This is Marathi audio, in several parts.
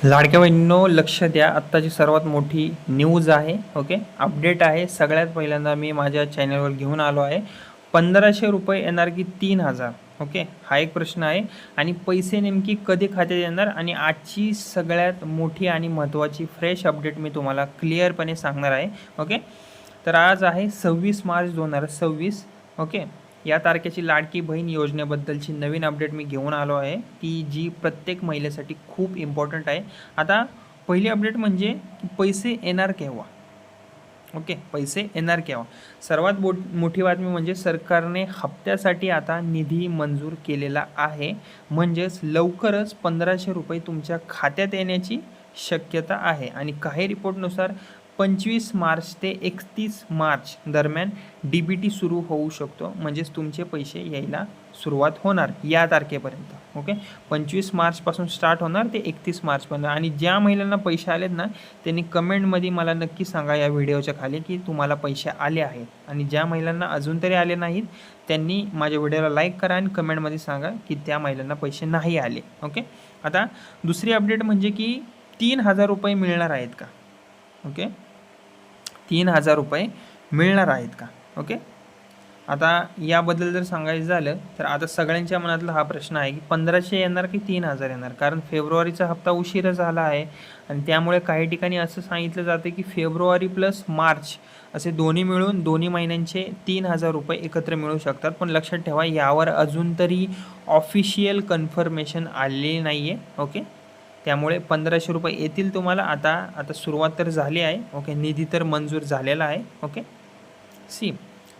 लाडक्या बहिणींनो, लक्ष द्या. आत्ताची सर्वात मोठी न्यूज आहे. ओके, अपडेट आहे. सगळ्यात पहिल्यांदा मी माझ्या चॅनलवर घेऊन आलो आहे. 1500 रुपये येणार की 3000? ओके, हा एक प्रश्न आहे. आणि पैसे नेमकी कधी खात्यात येणार, आणि आजची सगळ्यात मोठी आणि महत्त्वाची फ्रेश अपडेट मी तुम्हाला क्लिअरपणे सांगणार आहे. ओके, तर आज आहे 26 मार्च 2026. ओके, या तारखेची लाडकी बहीण योजनेबद्दलची नवीन अपडेट मी घेऊन आलो आहे, की जी प्रत्येक महिलेसाठी खूप इम्पॉर्टंट आहे. आता पहिली अपडेट म्हणजे पैसे येणार केव्हा. ओके, पैसे येणार केव्हा. सर्वात मोठी बातमी म्हणजे सरकारने हप्त्यासाठी आता निधी मंजूर केलेला आहे. म्हणजेच लवकरच 1500 रुपये तुमच्या खात्यात येण्याची शक्यता आहे. आणि काही रिपोर्टनुसार 25 मार्च ते 31 मार्च दरम्यान DBT सुरू होऊ शकतो. म्हणजेच तुमचे पैसे यायला सुरुवात होणार या तारखेपर्यंत. ओके, 25 मार्चपासून स्टार्ट होणार ते 31 मार्चपर्यंत. आणि ज्या महिलांना पैसे आलेत ना, त्यांनी कमेंटमध्ये मला नक्की सांगा या व्हिडिओच्या खाली की तुम्हाला पैसे आले आहेत. आणि ज्या महिलांना अजून तरी आले नाहीत त्यांनी माझ्या व्हिडिओला लाईक करा आणि कमेंटमध्ये सांगा की त्या महिलांना पैसे नाही आले. ओके, आता दुसरी अपडेट म्हणजे की 3000 रुपये मिळणार आहेत का. ओके, 3000 रुपये मिळणार आहेत का. ओके, आता याबद्दल जर सांगायचं झालं तर आता सगळ्यांच्या मनातला हा प्रश्न आहे की 1500 येणार की 3000 येणार. कारण फेब्रुवारीचा हप्ता उशिरा झाला आहे आणि त्यामुळे काही ठिकाणी असं सांगितलं जातं की फेब्रुवारी प्लस मार्च असे दोन्ही मिळून दोन्ही महिन्यांचे 3000 रुपये एकत्र मिळू शकतात. पण लक्षात ठेवा, यावर अजून तरी ऑफिशियल कन्फर्मेशन आलेली नाही आहे. ओके, त्यामुळे 1500 रुपये येतील तुम्हाला. आता सुरुवात तर झाली आहे. ओके, निधी तर मंजूर झालेला आहे. ओके,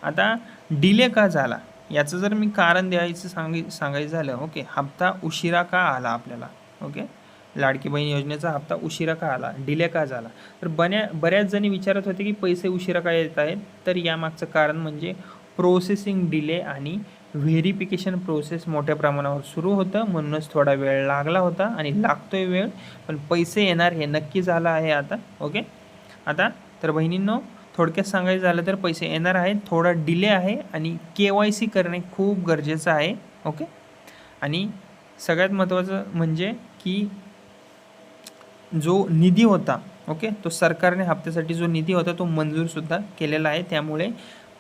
आता डिले का झाला याचं जर मी कारण द्यायचं सांगायचं झालं. ओके, हप्ता उशिरा का आला आपल्याला. ओके, लाडकी बहीण योजनेचा हप्ता उशिरा का आला, डिले का झाला. तर बऱ्याच जणी विचारत होते की पैसे उशिरा का येत आहेत. तर यामागचं कारण म्हणजे प्रोसेसिंग डिले आणि व्हेरिफिकेशन प्रोसेस मोठ्या प्रमाणावर सुरू होतं, म्हणूनच थोडा वेळ लागला होता आणि लागतोय वेळ. पण पैसे येणार हे नक्की झालं आहे आता. ओके, आता तर बहिणींनो, थोडक्यात सांगायचं झालं तर पैसे येणार आहेत, थोडा डिले आहे आणि KYC करणे खूप गरजेचं आहे. ओके, आणि सगळ्यात महत्त्वाचं म्हणजे की जो निधी होता, ओके, तो सरकारने हप्त्यासाठी जो निधी होता तो मंजूरसुद्धा केलेला आहे. त्यामुळे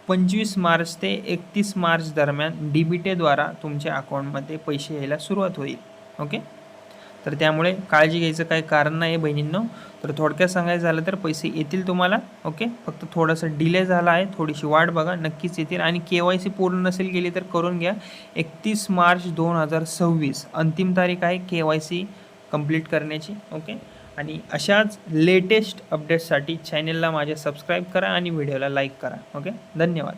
25 मार्च ते 31 मार्च दरम्यान DBTद्वारा तुमच्या अकाउंटमध्ये पैसे यायला सुरुवात होईल. ओके, तर त्यामुळे काळजी घ्यायचं काही कारण नाही बहिणींनो. तर थोडक्यात सांगायचं झालं तर पैसे येतील तुम्हाला. ओके, फक्त थोडंसं डिले झाला आहे, थोडीशी वाट बघा, नक्कीच येतील. आणि KYC पूर्ण नसेल केली तर करून घ्या. 31 मार्च 2026 अंतिम तारीख आहे KYC कंप्लीट करण्याची. ओके, आणि अशाच लेटेस्ट अपडेट्ससाठी चॅनलला माझ्या सबस्क्राईब करा आणि व्हिडिओला लाईक करा. ओके, धन्यवाद.